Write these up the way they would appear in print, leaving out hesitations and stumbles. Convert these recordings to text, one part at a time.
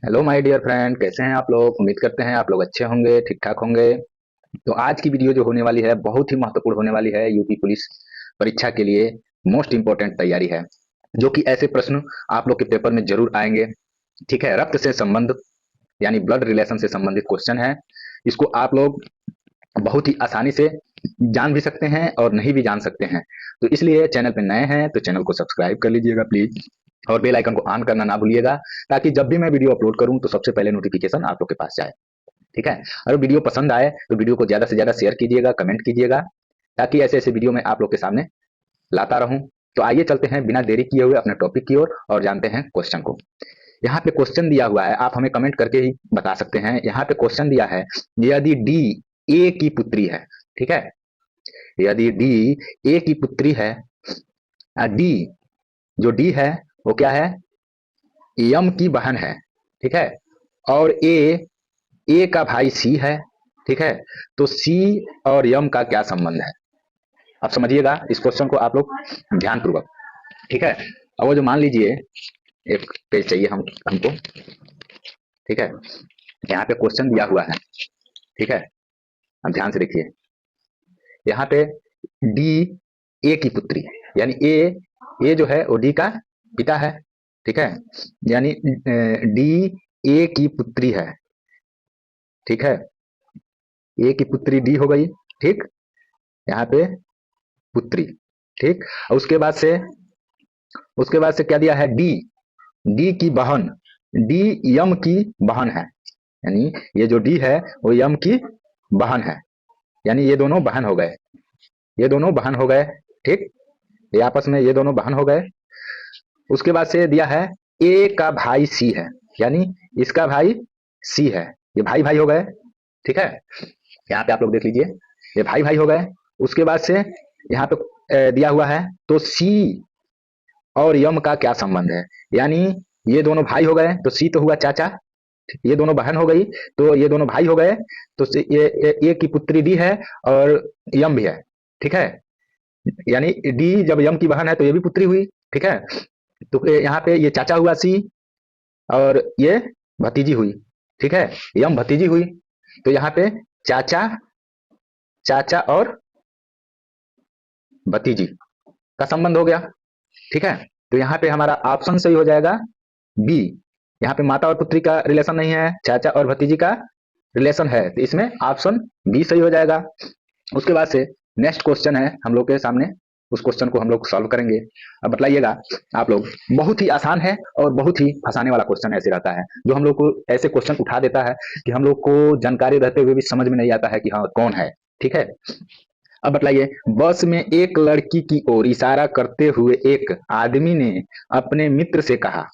Hello my dear friend, कैसे हैं आप लोग। उम्मीद करते हैं आप लोग अच्छे होंगे, ठीक ठाक होंगे। तो आज की वीडियो जो होने वाली है बहुत ही महत्वपूर्ण होने वाली है। यूपी पुलिस परीक्षा के लिए मोस्ट इंपॉर्टेंट तैयारी है, जो कि ऐसे प्रश्न आप लोग के पेपर में जरूर आएंगे। ठीक है, रक्त से संबंध यानी ब्लड रिलेशन से संबंधित क्वेश्चन है। इसको आप लोग बहुत ही आसानी से जान भी सकते हैं और नहीं भी जान सकते हैं। तो इसलिए चैनल पे नए हैं तो चैनल को सब्सक्राइब कर लीजिएगा प्लीज, और बेल आइकन को ऑन करना ना भूलिएगा, ताकि जब भी मैं वीडियो अपलोड करूं तो सबसे पहले नोटिफिकेशन आप लोग के पास जाए। ठीक है। अगर वीडियो पसंद आए तो वीडियो को ज्यादा से ज्यादा शेयर कीजिएगा, कमेंट कीजिएगा, ताकि ऐसे ऐसे वीडियो मैं आप लोग के सामने लाता रहूं। तो आइए चलते हैं बिना देरी किए हुए अपने टॉपिक की ओर और जानते हैं क्वेश्चन को। यहाँ पे क्वेश्चन दिया हुआ है, आप हमें कमेंट करके ही बता सकते हैं। यहाँ पे क्वेश्चन दिया है, यदि डी ए की पुत्री है। ठीक है, यदि डी ए की पुत्री है, डी जो डी है वो क्या है, यम की बहन है। ठीक है, और ए का भाई सी है। ठीक है, तो सी और यम का क्या संबंध है। आप समझिएगा इस क्वेश्चन को आप लोग ध्यान पूर्वक। ठीक है, अब वो जो मान लीजिए एक पेज चाहिए हमको। ठीक है, यहाँ पे क्वेश्चन दिया हुआ है। ठीक है, अब ध्यान से देखिए। यहाँ पे डी ए की पुत्री, यानी ए जो है वो डी का पिता है। ठीक है, यानी डी ए की पुत्री है। ठीक है, ए की पुत्री डी हो गई। ठीक, यहाँ पे पुत्री। ठीक, और उसके बाद से क्या दिया है, डी डी की बहन, डी यम की बहन है। यानी ये जो डी है वो यम की बहन है, यानी ये दोनों बहन हो गए, ये दोनों बहन हो गए। ठीक, ये आपस में ये दोनों बहन हो गए। उसके बाद से दिया है ए का भाई सी है, यानी इसका भाई सी है, ये भाई भाई हो गए। ठीक है, यहाँ पे आप लोग देख लीजिए, ये भाई भाई हो गए। उसके बाद से यहाँ पे दिया हुआ है, तो सी और यम का क्या संबंध है। यानी ये दोनों भाई हो गए तो सी तो हुआ चाचा, ये दोनों बहन हो गई तो ये दोनों भाई हो गए। तो ये की पुत्री डी है और यम भी है। ठीक है, यानी डी जब यम की बहन है तो ये भी पुत्री हुई। ठीक है, तो यहाँ पे ये चाचा हुआ सी, और ये भतीजी हुई। ठीक है, यम भतीजी हुई। तो यहाँ पे चाचा चाचा और भतीजी का संबंध हो गया। ठीक है, तो यहाँ पे हमारा ऑप्शन सही हो जाएगा बी। यहाँ पे माता और पुत्री का रिलेशन नहीं है, चाचा और भतीजी का रिलेशन है, तो इसमें ऑप्शन बी सही हो जाएगा। उसके बाद से नेक्स्ट क्वेश्चन है हम लोग के सामने, उस क्वेश्चन को हम लोग सॉल्व करेंगे। अब बताइएगा आप लोग, बहुत ही आसान है और बहुत ही फंसाने वाला क्वेश्चन ऐसे रहता है, जो हम लोग को ऐसे क्वेश्चन उठा देता है कि हम लोग को जानकारी रहते हुए भी समझ में नहीं आता है कि हाँ कौन है। ठीक है, अब बताइए, बस में एक लड़की की ओर इशारा करते हुए एक आदमी ने अपने मित्र से कहा।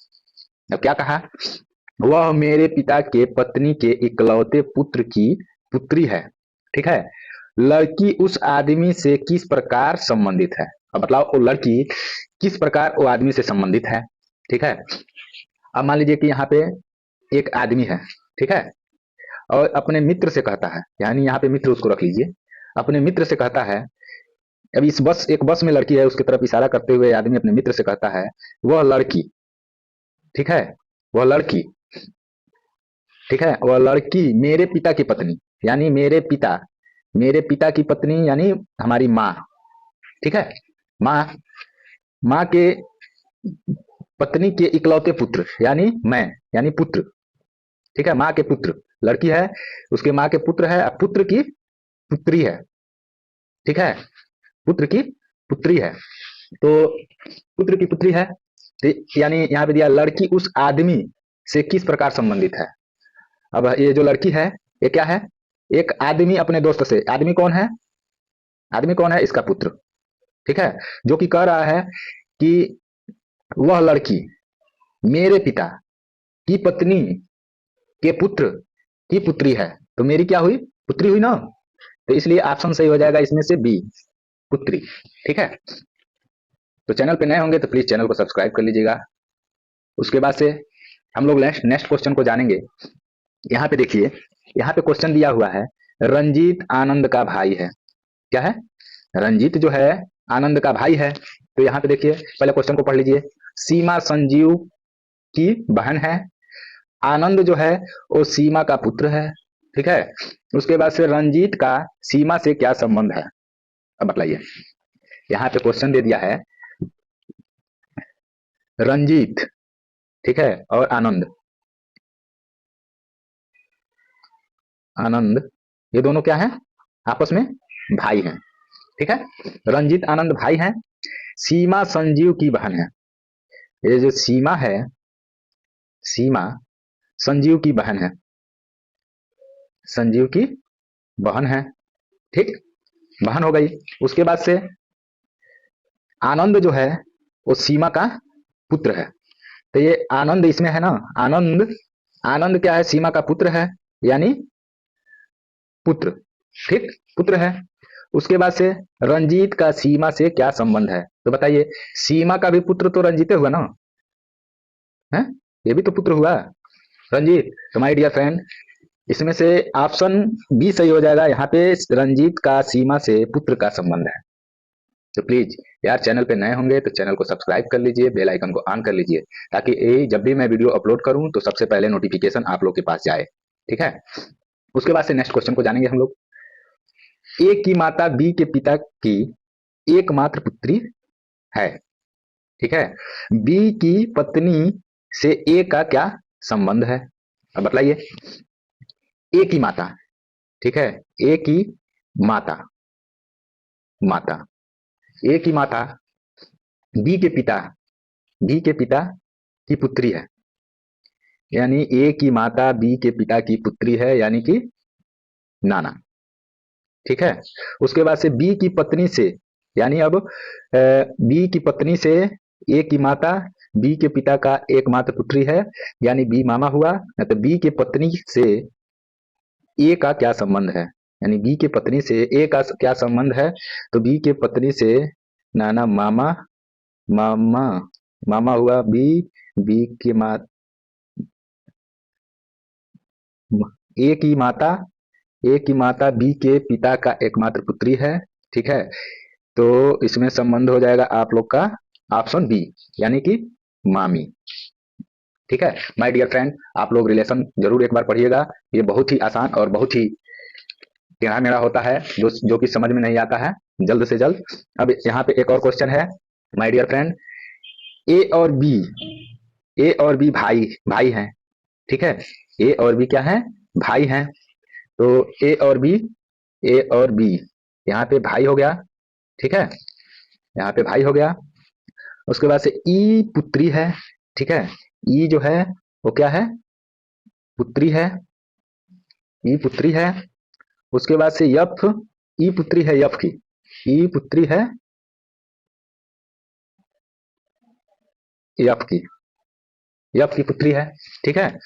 अब क्या कहा, वह मेरे पिता के पत्नी के इकलौते पुत्र की पुत्री है। ठीक है, लड़की उस आदमी से किस प्रकार संबंधित है। अब बताओ वो लड़की किस प्रकार वो आदमी से संबंधित है। ठीक है, अब मान लीजिए कि यहाँ पे एक आदमी है। ठीक है, और अपने मित्र से कहता है, यानी यहाँ पे मित्र उसको रख लीजिए, अपने मित्र से कहता है। अब एक बस में लड़की है, उसकी तरफ इशारा करते हुए आदमी अपने मित्र से कहता है, वह लड़की। ठीक है, वह लड़की। ठीक है, वह लड़की मेरे पिता की पत्नी, यानी मेरे पिता की पत्नी यानी हमारी माँ। ठीक है, माँ माँ के पत्नी के इकलौते पुत्र, यानी मैं, यानी पुत्र। ठीक है, माँ के पुत्र लड़की है, उसके माँ के पुत्र है, पुत्र की पुत्री है। ठीक है, पुत्र की पुत्री है, तो पुत्र की पुत्री है। तो यानी यहाँ पे दिया लड़की उस आदमी से किस प्रकार संबंधित है। अब ये जो लड़की है ये क्या है, एक आदमी अपने दोस्त से, आदमी कौन है, आदमी कौन है, इसका पुत्र। ठीक है, जो कि कह रहा है कि वह लड़की मेरे पिता की पत्नी के पुत्र की पुत्री है, तो मेरी क्या हुई, पुत्री हुई ना। तो इसलिए ऑप्शन सही हो जाएगा इसमें से बी, पुत्री। ठीक है, तो चैनल पे नए होंगे तो प्लीज चैनल को सब्सक्राइब कर लीजिएगा। उसके बाद से हम लोग नेक्स्ट क्वेश्चन को जानेंगे। यहाँ पे देखिए, यहाँ पे क्वेश्चन दिया हुआ है, रंजीत आनंद का भाई है। क्या है, रंजीत जो है आनंद का भाई है। तो यहाँ पे देखिए, पहले क्वेश्चन को पढ़ लीजिए। सीमा संजीव की बहन है, आनंद जो है वो सीमा का पुत्र है, ठीक है। उसके बाद से रंजीत का सीमा से क्या संबंध है, अब बताइए। यहाँ पे क्वेश्चन दे दिया है रंजीत, ठीक है, और आनंद, आनंद ये दोनों क्या है, आपस में भाई हैं, ठीक है। रंजीत आनंद भाई हैं। सीमा संजीव की बहन है। ये जो सीमा है, सीमा संजीव की बहन है, संजीव की बहन है, ठीक, बहन हो गई। उसके बाद से आनंद जो है वो सीमा का पुत्र है। तो ये आनंद इसमें है ना, आनंद, आनंद क्या है, सीमा का पुत्र है, यानी पुत्र, ठीक, पुत्र है। उसके बाद से रंजीत का सीमा से क्या संबंध है, तो बताइए। सीमा का भी पुत्र तो रंजीत हुआ ना, है, ये भी तो पुत्र हुआ रंजीत। तो माय डियर फ्रेंड, इसमें से ऑप्शन बी सही हो जाएगा। यहाँ पे रंजीत का सीमा से पुत्र का संबंध है। तो प्लीज यार, चैनल पे नए होंगे तो चैनल को सब्सक्राइब कर लीजिए, बेल आइकन को ऑन कर लीजिए, ताकि जब भी मैं वीडियो अपलोड करूं तो सबसे पहले नोटिफिकेशन आप लोग के पास जाए, ठीक है। उसके बाद से नेक्स्ट क्वेश्चन को जानेंगे हम लोग। ए की माता बी के पिता की एकमात्र पुत्री है, ठीक है। बी की पत्नी से ए का क्या संबंध है, अब बताइए। ए की माता, ठीक है, ए की माता, माता, ए की माता बी के पिता, बी के पिता की पुत्री है, यानी ए की माता बी के पिता की पुत्री है, यानी कि नाना, ठीक है। उसके बाद से बी की पत्नी से, यानी अब बी की पत्नी से ए की माता बी के पिता का एकमात्र पुत्री है, यानी बी मामा हुआ। तो बी के पत्नी से ए का क्या संबंध है, यानी बी के पत्नी से ए का क्या संबंध है, तो बी के पत्नी से नाना मामा, मामा, मामा हुआ बी, बी की मा, ए की माता, ए की माता बी के पिता का एकमात्र पुत्री है, ठीक है। तो इसमें संबंध हो जाएगा आप लोग का ऑप्शन बी, यानी कि मामी, ठीक है। माय डियर फ्रेंड, आप लोग रिलेशन जरूर एक बार पढ़िएगा, ये बहुत ही आसान और बहुत ही टेढ़ा मेढ़ा होता है, जो कि समझ में नहीं आता है जल्द से जल्द। अब यहाँ पे एक और क्वेश्चन है माय डियर फ्रेंड। ए और बी, ए और बी भाई, भाई हैं, ठीक है। ए और बी क्या है, भाई हैं। तो ए और बी, ए और बी यहाँ पे भाई हो गया, ठीक है, यहाँ पे भाई हो गया। उसके बाद से ई पुत्री है, ठीक है, ई जो है वो क्या है, पुत्री है, ई पुत्री है। उसके बाद से यफ, ई पुत्री है यफ की, ई पुत्री है यफ की, यफ की पुत्री है, ठीक है।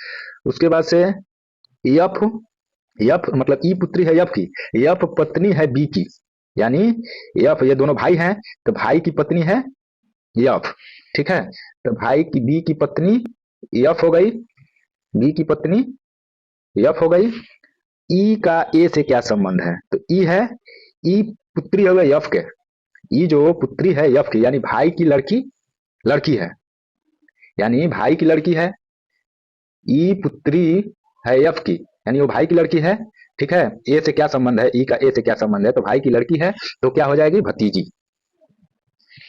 उसके बाद से यफ, यफ मतलब ई पुत्री है यफ की, यफ पत्नी है बी की, यानी यफ, ये दोनों भाई हैं, तो भाई की पत्नी है यफ, ठीक है। तो भाई की बी की पत्नी यफ हो गई, बी की पत्नी यफ हो गई। ई का ए से क्या संबंध है, तो ई है, ई पुत्री हो गई यफ के, ई जो पुत्री है यफ की, यानी भाई की लड़की, लड़की है, यानी भाई की लड़की है। ई पुत्री है यफ की, यानी वो भाई की लड़की है, ठीक है। ए से क्या संबंध है, ई का ए से क्या संबंध है, तो भाई की लड़की है, तो क्या हो जाएगी, भतीजी।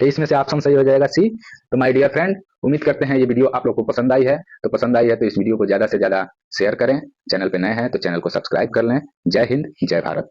तो इसमें से ऑप्शन सही हो जाएगा सी। तो माय डियर फ्रेंड, उम्मीद करते हैं ये वीडियो आप लोग को पसंद आई है। तो पसंद आई है तो इस वीडियो को ज्यादा से ज्यादा शेयर करें, चैनल पे नए हैं तो चैनल को सब्सक्राइब कर लें। जय हिंद, जय भारत।